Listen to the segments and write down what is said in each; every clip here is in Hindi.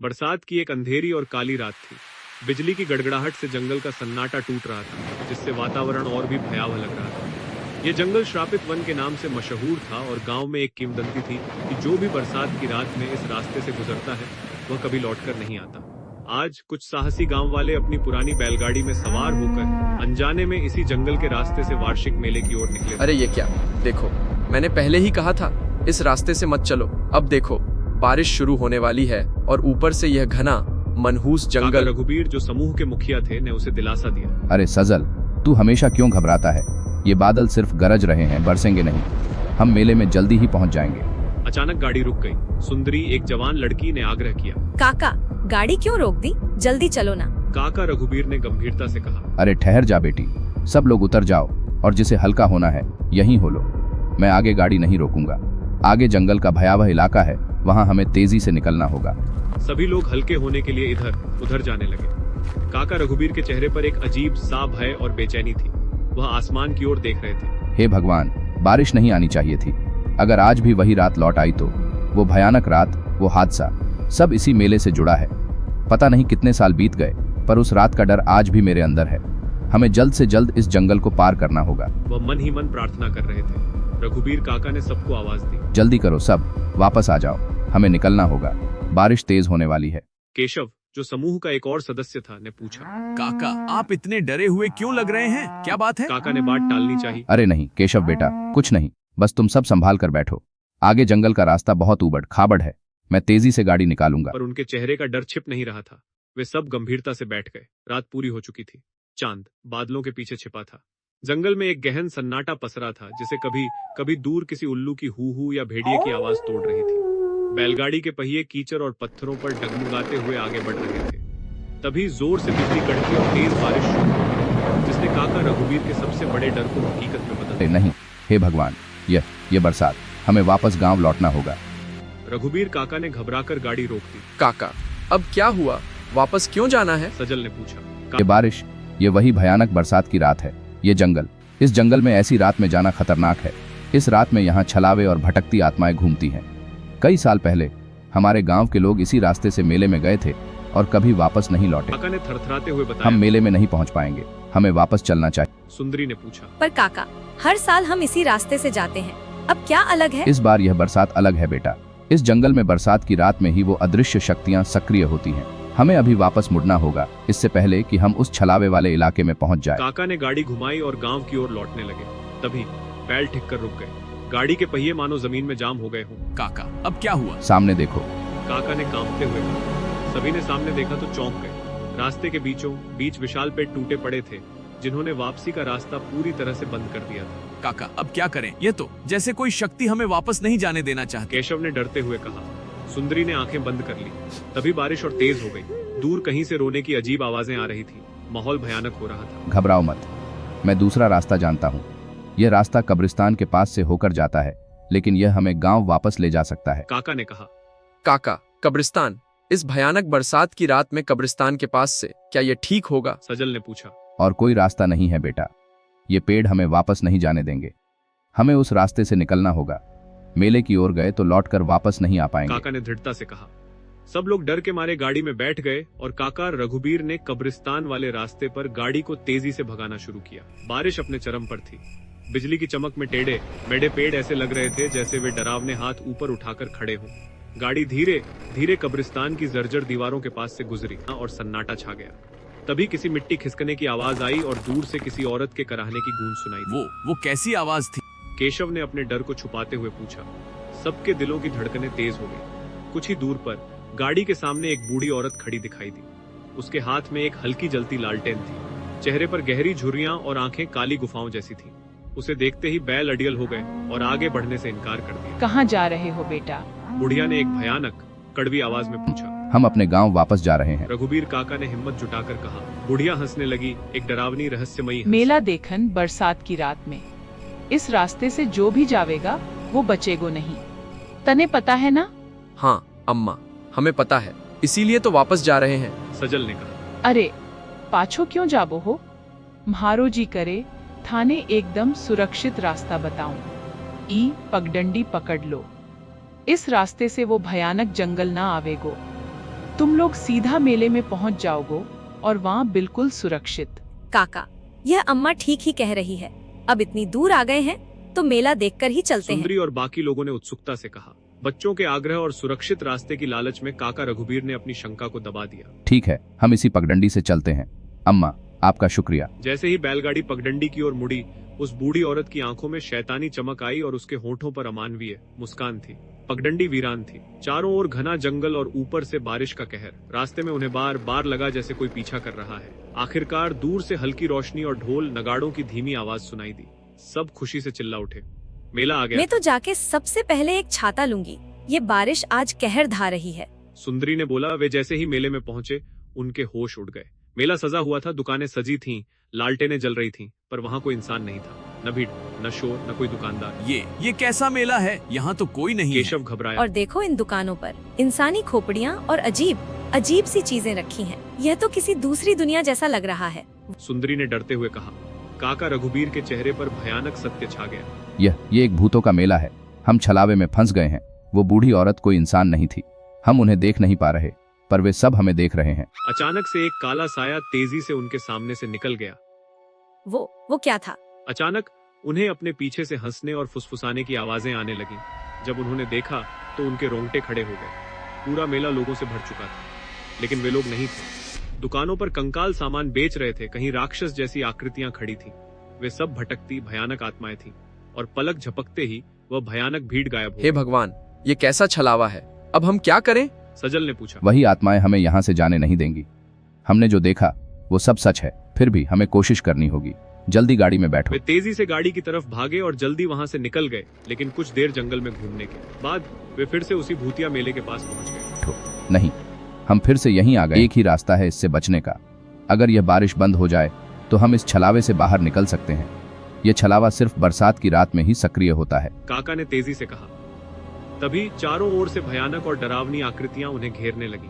बरसात की एक अंधेरी और काली रात थी। बिजली की गड़गड़ाहट से जंगल का सन्नाटा टूट रहा था, जिससे वातावरण और भी भयावह लग रहा था। यह जंगल श्रापित वन के नाम से मशहूर था और गांव में एक किंवदंती थी कि जो भी बरसात की रात में इस रास्ते से गुजरता है वह कभी लौटकर नहीं आता। आज कुछ साहसी गांव वाले अपनी पुरानी बैलगाड़ी में सवार होकर अनजाने में इसी जंगल के रास्ते से वार्षिक मेले की ओर निकले। अरे ये क्या, देखो मैंने पहले ही कहा था इस रास्ते से मत चलो। अब देखो बारिश शुरू होने वाली है और ऊपर से यह घना मनहूस जंगल। रघुबीर जो समूह के मुखिया थे ने उसे दिलासा दिया। अरे सजल, तू हमेशा क्यों घबराता है? ये बादल सिर्फ गरज रहे हैं, बरसेंगे नहीं। हम मेले में जल्दी ही पहुंच जाएंगे। अचानक गाड़ी रुक गई। सुंदरी एक जवान लड़की ने आग्रह किया, काका गाड़ी क्यों रोक दी, जल्दी चलो ना। काका, रघुबीर ने गंभीरता से कहा। अरे ठहर जा बेटी, सब लोग उतर जाओ और जिसे हल्का होना है यहीं हो लो। मैं आगे गाड़ी नहीं रोकूंगा। आगे जंगल का भयावह इलाका है, वहाँ हमें तेजी से निकलना होगा। सभी लोग हल्के होने के लिए इधर उधर जाने लगे। काका रघुबीर के चेहरे पर एक अजीब सा भय और बेचैनी थी। वह आसमान की ओर देख रहे थे। हे भगवान, बारिश नहीं आनी चाहिए थी। अगर आज भी वही रात लौट आई तो वो भयानक रात, वो हादसा, सब इसी मेले से जुड़ा है। पता नहीं कितने साल बीत गए, पर उस रात का डर आज भी मेरे अंदर है। हमें जल्द से जल्द इस जंगल को पार करना होगा। वह मन ही मन प्रार्थना कर रहे थे। रघुबीर काका ने सबको आवाज दी, जल्दी करो, सब वापस आ जाओ, हमें निकलना होगा, बारिश तेज होने वाली है। केशव जो समूह का एक और सदस्य था ने पूछा, काका आप इतने डरे हुए क्यों लग रहे हैं, क्या बात है? काका ने बात टालनी चाहिए। अरे नहीं केशव बेटा, कुछ नहीं, बस तुम सब संभाल कर बैठो। आगे जंगल का रास्ता बहुत ऊबड़ खाबड़ है, मैं तेजी से गाड़ी निकालूंगा। पर उनके चेहरे का डर छिप नहीं रहा था। वे सब गंभीरता से बैठ गए। रात पूरी हो चुकी थी। चांद बादलों के पीछे छिपा था। जंगल में एक गहन सन्नाटा पसरा था, जिसे कभी कभी दूर किसी उल्लू की हू या भेड़िए की आवाज तोड़ रही थी। बैलगाड़ी के पहिए कीचड़ और पत्थरों पर डगमगाते हुए आगे बढ़ रहे थे। तभी जोर से बिजली कड़की और तेज बारिश शुरू हुई, जिसने काका रघुबीर के सबसे बड़े डर को हकीकत में बदल दिया। नहीं, हे भगवान, ये बरसात, हमें वापस गांव लौटना होगा। रघुबीर काका ने घबराकर गाड़ी रोक दी। काका अब क्या हुआ, वापस क्यों जाना है? सजल ने पूछा। ये बारिश, ये वही भयानक बरसात की रात है। ये जंगल, इस जंगल में ऐसी रात में जाना खतरनाक है। इस रात में यहाँ छलावे और भटकती आत्माएं घूमती हैं। कई साल पहले हमारे गांव के लोग इसी रास्ते से मेले में गए थे और कभी वापस नहीं लौटे। काका ने थरथराते हुए बताया, हम मेले में नहीं पहुंच पाएंगे, हमें वापस चलना चाहिए। सुंदरी ने पूछा, पर काका हर साल हम इसी रास्ते से जाते हैं, अब क्या अलग है? इस बार यह बरसात अलग है बेटा। इस जंगल में बरसात की रात में ही वो अदृश्य शक्तियां सक्रिय होती हैं। हमें अभी वापस मुड़ना होगा, इससे पहले कि हम उस छलावे वाले इलाके में पहुंच जाएं। काका ने गाड़ी घुमाई और गांव की ओर लौटने लगे। तभी बैल ठिक कर रुक गए। गाड़ी के पहिए मानो जमीन में जाम हो गए हों। काका अब क्या हुआ? सामने देखो, काका ने कांपते हुए कहा। सभी ने सामने देखा तो चौंक गए। रास्ते के बीचों बीच विशाल पेड़ टूटे पड़े थे, जिन्होंने वापसी का रास्ता पूरी तरह से बंद कर दिया था। काका अब क्या करें, ये तो जैसे कोई शक्ति हमें वापस नहीं जाने देना चाहती। केशव ने डरते हुए कहा। सुंदरी ने आंखें बंद कर ली। तभी बारिश और तेज हो गई। दूर कहीं से रोने की अजीब आवाजें आ रही थी। माहौल भयानक हो रहा था। घबराओ मत, मैं दूसरा रास्ता जानता हूँ। यह रास्ता कब्रिस्तान के पास से होकर जाता है, लेकिन यह हमें गांव वापस ले जा सकता है। काका ने कहा। काका कब्रिस्तान, इस भयानक बरसात की रात में कब्रिस्तान के पास से क्या ये ठीक होगा? सजल ने पूछा। और कोई रास्ता नहीं है बेटा, ये पेड़ हमें वापस नहीं जाने देंगे। हमें उस रास्ते से निकलना होगा। मेले की ओर गए तो लौटकर वापस नहीं आ पाएंगे। काका ने दृढ़ता से कहा। सब लोग डर के मारे गाड़ी में बैठ गए और काका रघुबीर ने कब्रिस्तान वाले रास्ते पर गाड़ी को तेजी से भगाना शुरू किया। बारिश अपने चरम पर थी। बिजली की चमक में टेढ़े मेढ़े पेड़ ऐसे लग रहे थे जैसे वे डरावने हाथ ऊपर उठाकर खड़े हों। गाड़ी धीरे धीरे कब्रिस्तान की जर्जर दीवारों के पास से गुजरी और सन्नाटा छा गया। तभी किसी मिट्टी खिसकने की आवाज आई और दूर से किसी औरत के कराहने की गूंज सुनाई दी। वो कैसी आवाज थी? केशव ने अपने डर को छुपाते हुए पूछा। सबके दिलों की धड़कनें तेज हो गई। कुछ ही दूर पर गाड़ी के सामने एक बूढ़ी औरत खड़ी दिखाई दी। उसके हाथ में एक हल्की जलती लालटेन थी। चेहरे पर गहरी झुर्रियां और आंखें काली गुफाओं जैसी थीं। उसे देखते ही बैल अडियल हो गए और आगे बढ़ने से इनकार कर दिया। कहाँ जा रहे हो बेटा? बुढ़िया ने एक भयानक कड़वी आवाज में पूछा। हम अपने गांव वापस जा रहे हैं। रघुबीर काका ने हिम्मत जुटाकर कहा। बुढ़िया हंसने लगी, एक डरावनी रहस्यमयी हंसी। मेला देखन बरसात की रात में इस रास्ते से जो भी जावेगा वो बचेगो नहीं, तने पता है ना? हाँ अम्मा, हमें पता है, इसीलिए तो वापस जा रहे हैं। सजल ने कहा। अरे पाछो क्यों जाबो हो? म्हारो जी करे थाने एकदम सुरक्षित रास्ता बताऊं। ई पगडंडी पकड़ लो, इस रास्ते से वो भयानक जंगल ना आवेगो। तुम लोग सीधा मेले में पहुंच जाओगे और वहाँ बिल्कुल सुरक्षित। काका, यह अम्मा ठीक ही कह रही है। अब इतनी दूर आ गए हैं तो मेला देखकर ही चलते हैं। सुंदरी और बाकी लोगों ने उत्सुकता से कहा। बच्चों के आग्रह और सुरक्षित रास्ते की लालच में काका रघुबीर ने अपनी शंका को दबा दिया। ठीक है, हम इसी पगडंडी से चलते हैं। अम्मा, आपका शुक्रिया। जैसे ही बैलगाड़ी पगडंडी की ओर मुड़ी, उस बूढ़ी औरत की आंखों में शैतानी चमक आई और उसके होठों पर अमानवीय मुस्कान थी। पगडंडी वीरान थी, चारों ओर घना जंगल और ऊपर से बारिश का कहर। रास्ते में उन्हें बार बार लगा जैसे कोई पीछा कर रहा है। आखिरकार दूर से हल्की रोशनी और ढोल नगाड़ों की धीमी आवाज सुनाई दी। सब खुशी से चिल्ला उठे। मेला आ गया। मैं तो जाके सबसे पहले एक छाता लूंगी, ये बारिश आज कहर ढा रही है। सुंदरी ने बोला। वे जैसे ही मेले में पहुंचे, उनके होश उड़ गए। मेला सजा हुआ था, दुकानें सजी थीं, लालटेनें जल रही थीं, पर वहाँ कोई इंसान नहीं था। न भीड़, न शोर, न कोई दुकानदार। ये कैसा मेला है? यहाँ तो कोई नहीं है। केशव घबराया। और देखो इन दुकानों पर इंसानी खोपड़ियाँ और अजीब अजीब सी चीजें रखी हैं। यह तो किसी दूसरी दुनिया जैसा लग रहा है। सुंदरी ने डरते हुए कहा। काका रघुबीर के चेहरे पर भयानक सत्य छा गया। ये एक भूतों का मेला है। हम छलावे में फंस गए हैं। वो बूढ़ी औरत कोई इंसान नहीं थी। हम उन्हें देख नहीं पा रहे, पर वे सब हमें देख रहे हैं। अचानक से एक काला साया तेजी से उनके सामने से निकल गया। वो क्या था? अचानक उन्हें अपने पीछे से हंसने और फुसफुसाने की आवाजें आने लगीं। जब उन्होंने देखा तो उनके रोंगटे खड़े हो गए। पूरा मेला लोगों से भर चुका था, लेकिन वे लोग नहीं थे। दुकानों पर कंकाल सामान बेच रहे थे, कहीं राक्षस जैसी आकृतियां खड़ी थीं। वे सब भटकती भयानक आत्माएं थीं, और पलक झपकते ही वह भयानक भीड़ गायब हो हे गई। भगवान, ये कैसा छलावा है? अब हम क्या करें? सजल ने पूछा। वही आत्माएं हमें यहाँ से जाने नहीं देंगी। हमने जो देखा वो सब सच है, फिर भी हमें कोशिश करनी होगी। जल्दी गाड़ी में बैठो। वे तेजी से गाड़ी की तरफ भागे और जल्दी वहां से निकल गए, लेकिन कुछ देर जंगल में घूमने के बाद वे फिर से उसी भूतिया मेले के पास पहुंच गए। नहीं, हम फिर से यहीं आ गए। एक ही रास्ता है इससे बचने का। अगर यह बारिश बंद हो जाए तो हम इस छलावे से बाहर निकल सकते हैं। यह छलावा सिर्फ बरसात की रात में ही सक्रिय होता है। काका ने तेजी से कहा। तभी चारों ओर से भयानक और डरावनी आकृतियां उन्हें घेरने लगी।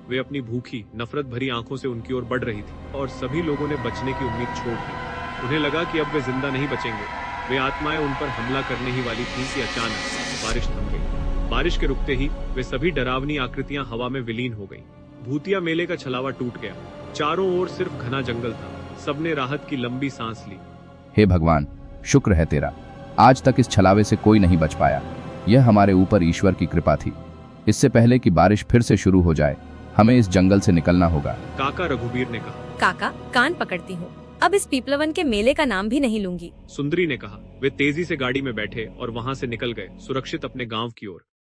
वे अपनी भूखी नफरत भरी आंखों से उनकी ओर बढ़ रही थी, और सभी लोगों ने बचने की उम्मीद छोड़ दी। उन्हें लगा कि अब वे जिंदा नहीं बचेंगे। वे आत्माएं उन पर हमला करने ही वाली थीं कि अचानक बारिश थम गई। बारिश के रुकते ही वे सभी डरावनी आकृतियां हवा में विलीन हो गईं। भूतिया मेले का छलावा टूट गया। चारों ओर सिर्फ घना जंगल था। सबने राहत की लंबी सांस ली। हे भगवान, शुक्र है तेरा। आज तक इस छलावे से कोई नहीं बच पाया। यह हमारे ऊपर ईश्वर की कृपा थी। इससे पहले कि बारिश फिर से शुरू हो जाए, हमें इस जंगल से निकलना होगा। काका रघुबीर ने कहा। काका, कान पकड़ती हूँ, अब इस पीपलवन के मेले का नाम भी नहीं लूंगी। सुंदरी ने कहा। वे तेजी से गाड़ी में बैठे और वहां से निकल गए, सुरक्षित अपने गांव की ओर।